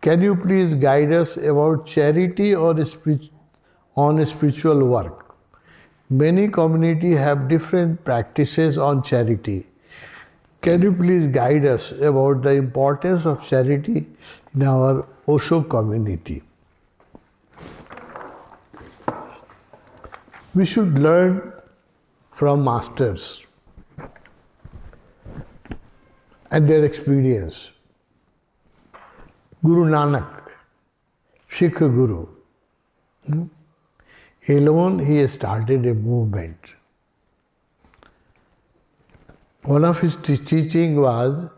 Can you please guide us about charity or on spiritual work? Many communities have different practices on charity. Can you please guide us about the importance of charity in our Osho community? We should learn from masters and their experience. Guru Nanak, Sikh Guru, alone he started a movement. One of his teaching was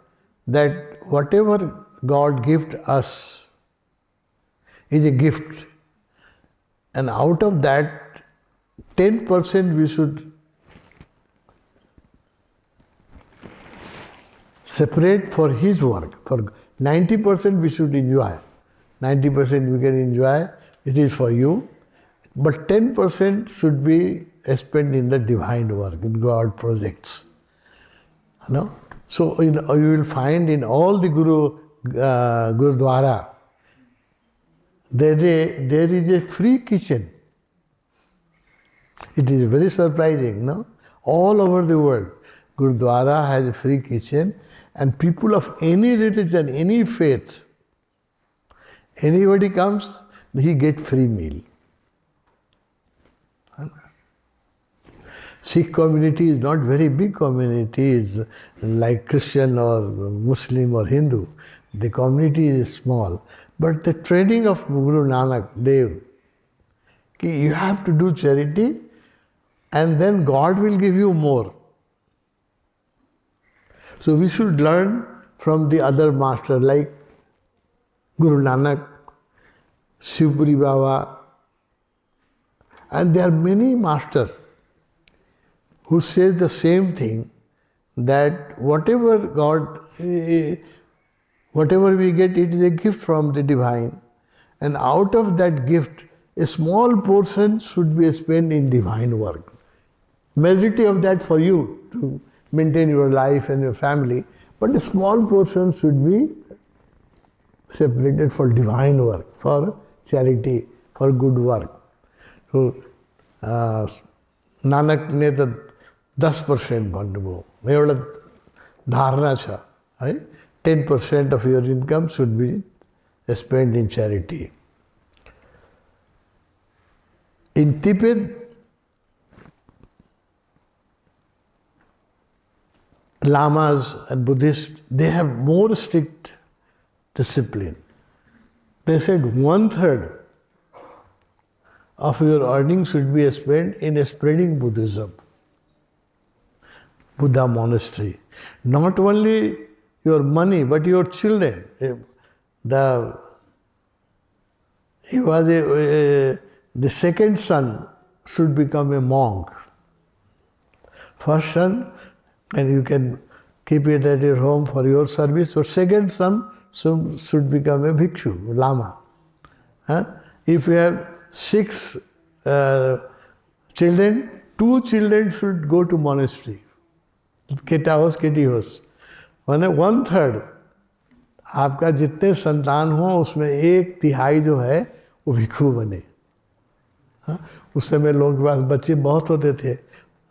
that whatever God gives us is a gift, and out of that 10% we should separate for his work. For 90% we should enjoy. 90% we can enjoy, it is for you. But 10% should be spent in the divine work, in God projects. No? So you will find in all the Gurudwara, there is a free kitchen. It is very surprising, no? All over the world, Gurudwara has a free kitchen, and people of any religion, any faith, anybody comes, he get free meal. Sikh community is not very big community, it's like Christian or Muslim or Hindu. The community is small. But the training of Guru Nanak Dev, you have to do charity and then God will give you more. So we should learn from the other master like Guru Nanak, Shivpuri Baba, and there are many masters who says the same thing, that whatever we get, it is a gift from the divine, and out of that gift, a small portion should be spent in divine work. Majority of that for you to maintain your life and your family, but a small portion should be separated for divine work, for charity, for good work. So, Nanak ne the 10% भन्नुभयो एउटा धारणा छ है 10% of your income should be spent in charity. In Tibet, Lamas and Buddhists, they have more strict discipline. They said 1/3 of your earnings should be spent in spreading Buddhism. Buddha monastery. Not only your money, but your children. The second son should become a monk. First son, and you can keep it at your home for your service, or second son should become a bhikshu, lama. If you have 6 children, 2 children should go to monastery. केटा होस केटी होस, माने 1/3 आपका जितने संतान हो उसमें 1/3 जो है वो भिक्षु बने. उस समय लोगों के पास बच्चे बहुत होते थे,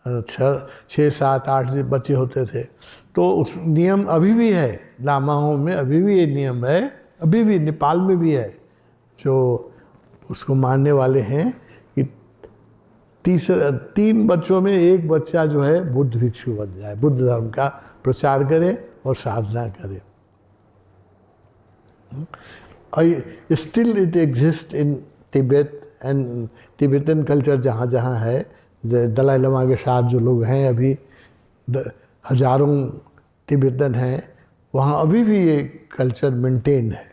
6, 7, 8 बच्चे होते थे. तो उस नियम अभी भी है, लामाओं में अभी भी ये नियम है, अभी भी नेपाल में भी है, जो उसको मानने वाले हैं कि 3 बच्चों में 1 बच्चा जो है बुद्ध भिक्षु बन जाए, बुद्ध धर्म का प्रचार करे और साधना करे. Still it exists in Tibet and Tibetan culture जहाँ जहाँ है, दलाई लामा के साथ जो लोग हैं अभी हजारों तिब्बतन हैं, वहाँ अभी भी ये कल्चर मेंटेन है.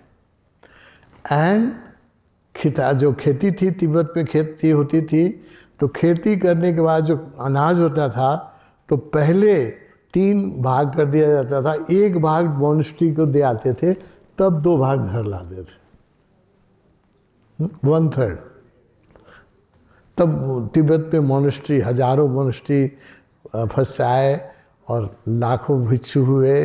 एंड जो खेती थी तिब्बत में, खेती होती थी, तो खेती करने के बाद जो अनाज होता था तो पहले 3 भाग कर दिया जाता था. 1 भाग मोनेस्ट्री को दे आते थे, तब 2 भाग घर लाते थे. 1/3. तब तिब्बत में मोनेस्ट्री, हजारों मोनेस्ट्री फंस आए और लाखों भिक्षु हुए,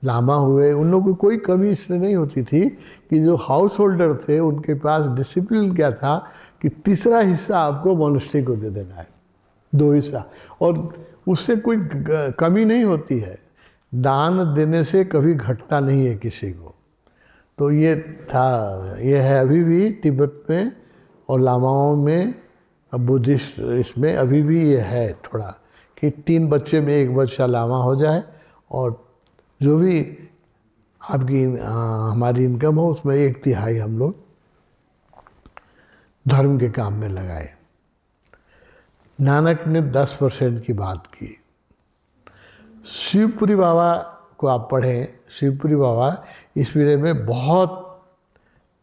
लामा हुए, उन लोगों को कोई कमी इसलिए नहीं होती थी कि जो हाउस होल्डर थे उनके पास डिसिप्लिन क्या था कि तीसरा हिस्सा आपको मोनेस्ट्री को दे देना है, 2 हिस्सा, और उससे कोई कमी नहीं होती है। दान देने से कभी घटता नहीं है किसी को। तो ये था, ये है अभी भी तिब्बत में और लामाओं में, बुद्धिस्ट इसमें अभी भी ये है थोड़ा, कि 3 बच्चे में 1 बच्चा लामा हो जाए और जो भी आपकी हमारी इनकम हो उसमें 1/3 हम लोग धर्म के काम में लगाए। नानक ने 10% की बात की। शिवपुरी बाबा को आप पढ़ें, शिवपुरी बाबा इस विषय में बहुत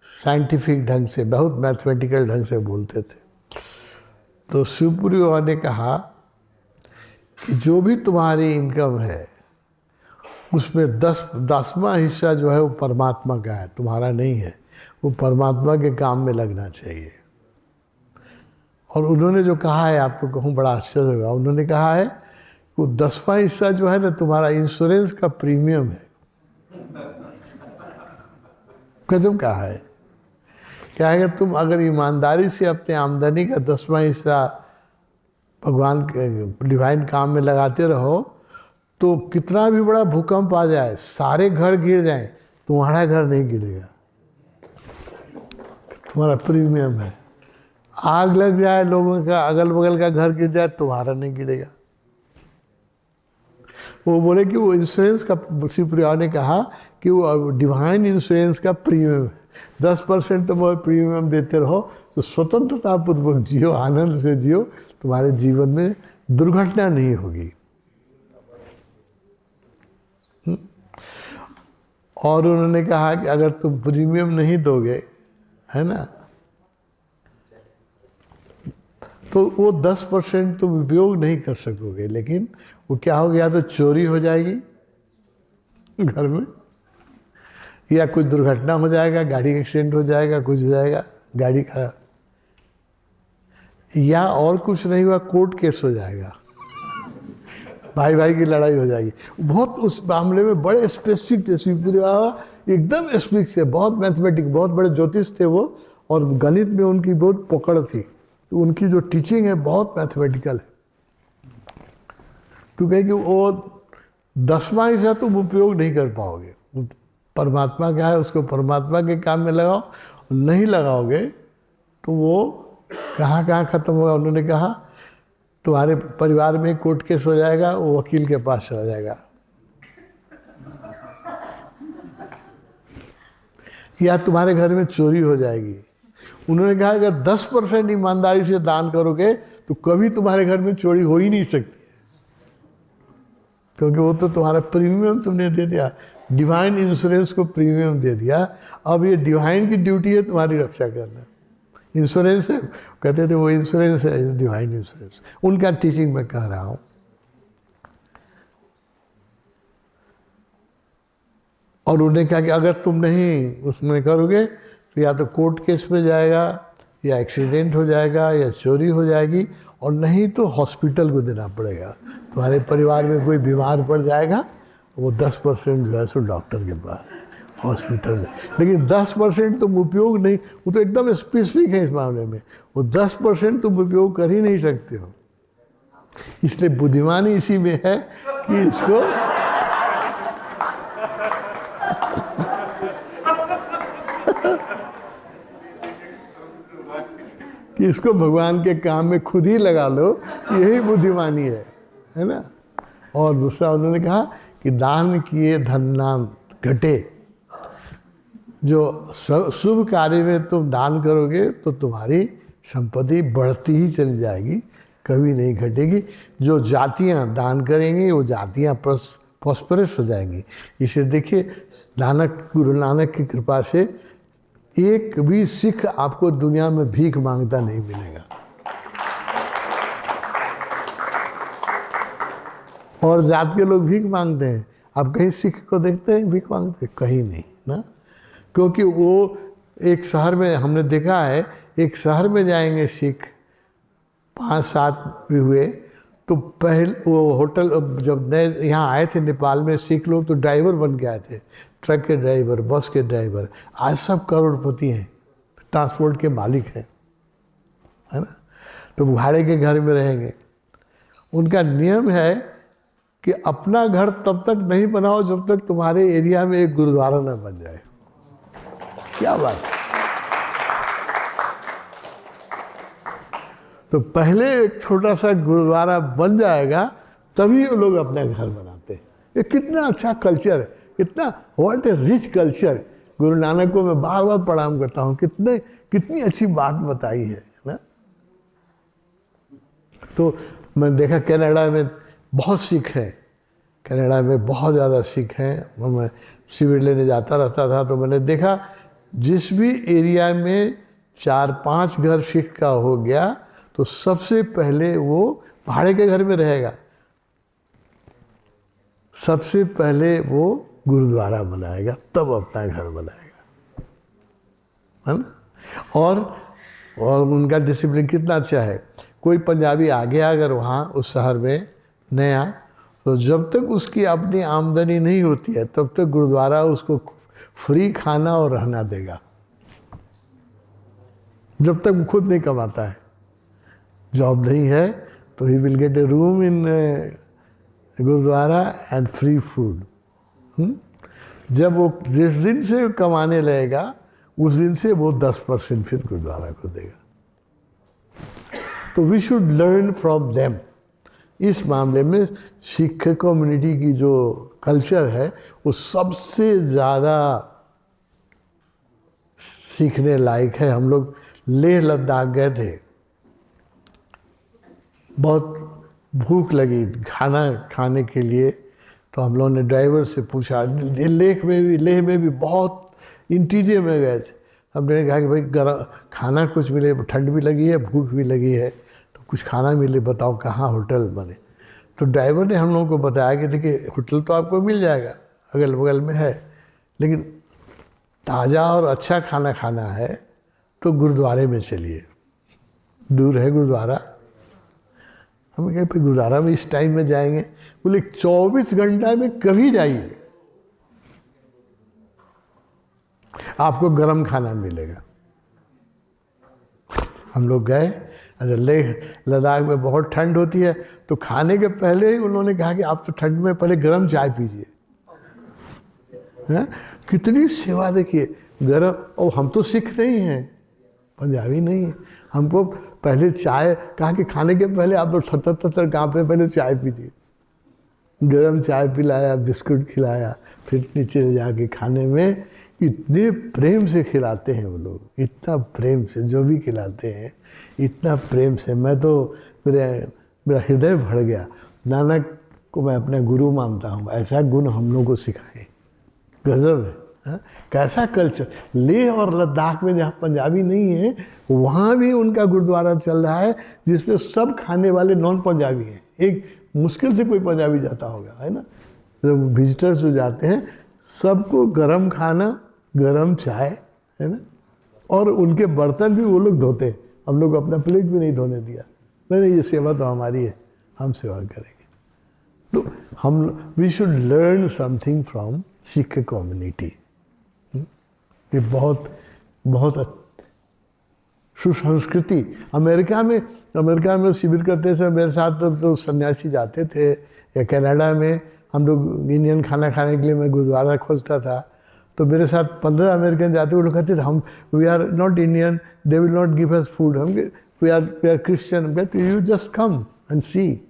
साइंटिफिक ढंग से, बहुत मैथमेटिकल ढंग से बोलते थे। तो शिवपुरी बाबा ने कहा कि जो भी तुम्हारी इनकम है उसमें 10वां हिस्सा जो है वो परमात्मा का है, तुम्हारा नहीं है, वो परमात्मा के काम में लगना चाहिए। और उन्होंने जो कहा है, आपको कहूँ बड़ा आश्चर्य होगा, उन्होंने कहा है वो 10वां हिस्सा जो है ना तुम्हारा इंश्योरेंस का प्रीमियम है। गजब कहा है। क्या है कि तुम अगर ईमानदारी से अपने आमदनी का 10वां हिस्सा भगवान के डिवाइन काम में लगाते रहो तो कितना भी बड़ा भूकंप आ जाए, सारे घर गिर जाएं, तुम्हारा घर नहीं गिरेगा, तुम्हारा प्रीमियम है। आग लग जाए, लोगों का अगल बगल का घर गिर जाए, तुम्हारा नहीं गिरेगा। वो बोले कि वो इंश्योरेंस का, शिवपुरी ने कहा कि वो डिवाइन इंश्योरेंस का प्रीमियम है। 10% तुम वो प्रीमियम देते रहो तो स्वतंत्रतापूर्वक जियो, आनंद से जियो, तुम्हारे जीवन में दुर्घटना नहीं होगी। और उन्होंने कहा कि अगर तुम प्रीमियम नहीं दोगे, है ना, तो वो 10% तुम उपयोग नहीं कर सकोगे। लेकिन वो क्या हो गया, तो चोरी हो जाएगी घर में, या कुछ दुर्घटना हो जाएगा, गाड़ी एक्सीडेंट हो जाएगा, कुछ हो जाएगा, गाड़ी का, या और कुछ नहीं हुआ, कोर्ट केस हो जाएगा, भाई भाई की लड़ाई हो जाएगी। बहुत उस मामले में बड़े स्पेसिफिक थे शिवपुरी बाबा, एकदम स्पेसिफिक थे, बहुत मैथमेटिक, बहुत बड़े ज्योतिष थे वो, और गणित में उनकी बहुत पकड़ थी। तो उनकी जो टीचिंग है बहुत मैथमेटिकल है। तो कहे कि वो 10वां हिस्सा तुम उपयोग नहीं कर पाओगे, परमात्मा क्या है उसको परमात्मा के काम में लगाओ, नहीं लगाओगे तो वो कहाँ कहाँ खत्म होगा। उन्होंने कहा तुम्हारे परिवार में कोर्ट केस हो जाएगा, वो वकील के पास चला जाएगा, या तुम्हारे घर में चोरी हो जाएगी। उन्होंने कहा अगर 10% ईमानदारी से दान करोगे तो कभी तुम्हारे घर में चोरी हो ही नहीं सकती, क्योंकि वो तो तुम्हारा प्रीमियम तुमने दे दिया, डिवाइन इंश्योरेंस को प्रीमियम दे दिया। अब ये डिवाइन की ड्यूटी है तुम्हारी रक्षा करना। इंश्योरेंस है, कहते थे वो इंश्योरेंस है, डिवाइन इंश्योरेंस, उनका टीचिंग मैं कह रहा हूँ। और उन्होंने कहा कि अगर तुम नहीं उसमें करोगे तो या तो कोर्ट केस में जाएगा, या एक्सीडेंट हो जाएगा, या चोरी हो जाएगी, और नहीं तो हॉस्पिटल को देना पड़ेगा। तुम्हारे परिवार में कोई बीमार पड़ जाएगा, वो 10% जो है सो डॉक्टर के पास, हॉस्पिटल में। लेकिन 10% तुम उपयोग नहीं, वो तो एकदम स्पेसिफिक है इस मामले में, वो 10% तुम उपयोग कर ही नहीं सकते हो। इसलिए बुद्धिमानी इसी में है कि इसको कि इसको भगवान के काम में खुद ही लगा लो, यही बुद्धिमानी है ना। और दूसरा उन्होंने कहा कि दान किए धन ना घटे। जो शुभ कार्य में तुम दान करोगे तो तुम्हारी संपत्ति बढ़ती ही चली जाएगी, कभी नहीं घटेगी। जो जातियां दान करेंगी वो जातियां प्रॉस्परस हो जाएंगी। इसे देखिए, गुरु नानक की कृपा से एक भी सिख आपको दुनिया में भीख मांगता नहीं मिलेगा। और जात के लोग भीख मांगते हैं, आप कहीं सिख को देखते हैं भीख मांगते? कहीं नहीं ना, क्योंकि वो एक शहर में हमने देखा है, एक शहर में जाएंगे सिख 5-7 भी हुए तो पहले वो होटल जब नए यहाँ आए थे नेपाल में सिख लोग, तो ड्राइवर बन के आए थे, ट्रक के ड्राइवर, बस के ड्राइवर। आज सब करोड़पति हैं, ट्रांसपोर्ट के मालिक हैं, है ना। तो भाड़े के घर में रहेंगे। उनका नियम है कि अपना घर तब तक नहीं बनाओ जब तक तुम्हारे एरिया में एक गुरुद्वारा न बन जाए। क्या बात है। तो पहले एक छोटा सा गुरुद्वारा बन जाएगा तभी वो लोग अपना घर बनाते हैं। ये कितना अच्छा कल्चर है, कितना what A rich culture. Guru Nanak को मैं बार बार प्रणाम करता हूँ, कितनी अच्छी बात बताई है ना। तो मैं देखा कनाडा में बहुत सिख हैं, कनाडा में बहुत ज़्यादा सिख हैं। मैं शिविर लेने जाता रहता था, तो मैंने देखा जिस भी एरिया में 4-5 घर सिख का हो गया तो सबसे पहले वो भाड़े के घर में रहेगा, सबसे पहले वो गुरुद्वारा बनाएगा, तब अपना घर बनाएगा, है ना। और उनका डिसिप्लिन कितना अच्छा है। कोई पंजाबी आ गया अगर वहाँ उस शहर में नया, तो जब तक उसकी अपनी आमदनी नहीं होती है तब तक गुरुद्वारा उसको फ्री खाना और रहना देगा, जब तक वो खुद नहीं कमाता है। जॉब नहीं है तो he will get a room in gurdwara and free food. जब वो जिस दिन से कमाने लगेगा उस दिन से वो 10% फिर गुरुद्वारा को देगा। तो we should learn from them. इस मामले में सिख कम्युनिटी की जो कल्चर है वो सबसे ज़्यादा सीखने लायक है। हम लोग लेह लद्दाख गए थे, बहुत भूख लगी खाना खाने के लिए, तो हम लोगों ने ड्राइवर से पूछा। लेह में भी बहुत इंटीरियर में गए थे। हमने कहा कि भाई गर्म खाना कुछ मिले, ठंड भी लगी है, भूख भी लगी है, तो कुछ खाना मिले, बताओ कहाँ होटल बने। तो ड्राइवर ने हम लोगों को बताया कि देखिए होटल तो आपको मिल जाएगा, अगल बगल में है, लेकिन ताज़ा और अच्छा खाना खाना है तो गुरुद्वारे में चलिए, दूर है गुरुद्वारा। हमें कहे भाई गुरुद्वारा में इस टाइम में जाएंगे? बोले 24 घंटा में कभी जाइए, आपको गर्म खाना मिलेगा। हम लोग गए, अगर लेह लद्दाख में बहुत ठंड होती है तो खाने के पहले ही उन्होंने कहा कि आप तो ठंड में पहले गर्म चाय पीजिए। कितनी सेवा देखिए, गर्म। और हम तो सिख नहीं हैं, पंजाबी नहीं है, हमको पहले चाय कहा कि खाने के पहले आप लोग 70 काम पे पहले चाय पीजिए। गर्म चाय पिलाया, बिस्कुट खिलाया, फिर नीचे ले जाके खाने में इतने प्रेम से खिलाते हैं वो लोग, इतना प्रेम से जो भी खिलाते हैं, इतना प्रेम से। मैं तो मेरा हृदय भर गया। नानक को मैं अपना गुरु मानता हूँ, ऐसा गुण हम लोग को सिखाए, गजब है। कैसा कल्चर। लेह और लद्दाख में जहाँ पंजाबी नहीं है वहाँ भी उनका गुरुद्वारा चल रहा है जिसमें सब खाने वाले नॉन पंजाबी हैं। एक मुश्किल से कोई पंजाबी जाता होगा, है ना। जब विजिटर्स जो जाते हैं सबको गरम खाना, गरम चाय, है ना। और उनके बर्तन भी वो लोग धोते हैं, हम लोग अपना प्लेट भी नहीं धोने दिया। नहीं, ये सेवा तो हमारी है, हम सेवा करेंगे। तो हम we should learn something from Sikh community. ये बहुत सुसंस्कृति। अमेरिका में शिविर करते समय मेरे साथ तो सन्यासी जाते थे, या कनाडा में हम लोग इंडियन खाना खाने के लिए मैं गुरुद्वारा खोजता था, तो मेरे साथ 15 अमेरिकन जाते, वो लोग कहते थे हम we are not Indian, they will not give us food, हम वी आर क्रिश्चियन। कहते you just come and see.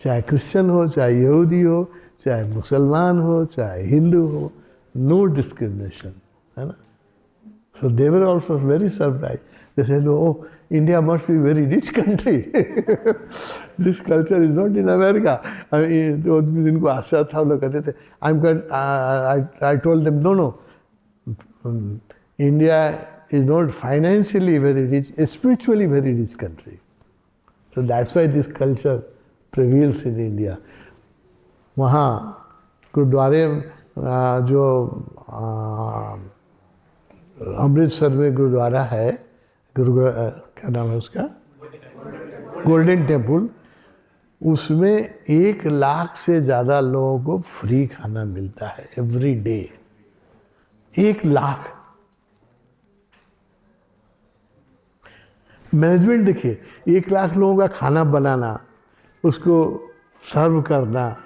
चाहे क्रिश्चियन हो, चाहे यहूदी हो, चाहे मुसलमान हो, चाहे हिंदू हो, नो डिस्क्रिमिनेशन, है ना। So they were also very surprised. They said, "Oh, India must be a very rich country. This culture is not in America." जिनको आशा था लोग कहते थे, I told them, no, India is not financially very rich, it's spiritually very rich country. So that's why this culture prevails in India. वहाँ गुरुद्वारे जो अमृतसर में गुरुद्वारा है, क्या नाम है उसका, गोल्डन टेम्पल। उसमें 1 लाख से ज़्यादा लोगों को फ्री खाना मिलता है एवरी डे। 1 लाख। मैनेजमेंट देखिए, 1 लाख लोगों का खाना बनाना, उसको सर्व करना,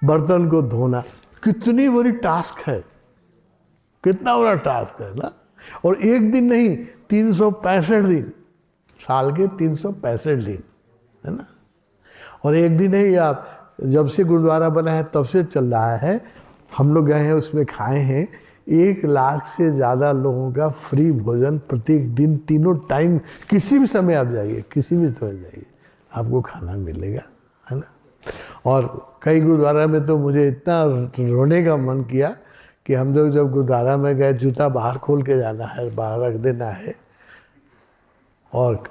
बर्तन को धोना, कितनी बड़ी टास्क है, कितना बड़ा टास्क है ना। और एक दिन नहीं, 365 दिन, साल के 365 दिन, है ना। और एक दिन नहीं, आप जब से गुरुद्वारा बना है तब से चल रहा है। हम लोग गए हैं, उसमें खाए हैं। 1 लाख से ज़्यादा लोगों का फ्री भोजन प्रत्येक दिन, तीनों टाइम, किसी भी समय आप जाइए, किसी भी समय जाइए, आपको खाना मिलेगा, है ना। और कई गुरुद्वारा में तो मुझे इतना रोने का मन किया कि हम लोग जब गुरुद्वारा में गए, जूता बाहर खोल के जाना है, बाहर रख देना है, और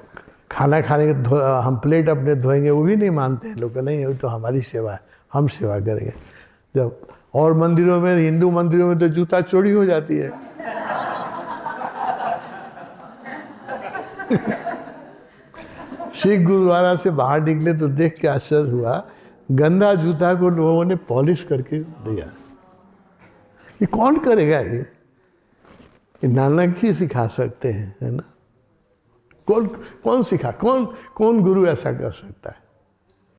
खाना खाने के हम प्लेट अपने धोएंगे, वो भी नहीं मानते हैं लोग, नहीं वो तो हमारी सेवा है, हम सेवा करेंगे। जब और मंदिरों में, हिंदू मंदिरों में तो जूता चोरी हो जाती है। सिख गुरुद्वारा से बाहर निकले तो देख के आश्चर्य हुआ, गंदा जूता को लोगों ने पॉलिश करके दिया। ये कौन करेगा? ये नानक ही सिखा सकते हैं, है ना। कौन सिखा, कौन गुरु ऐसा कर सकता है?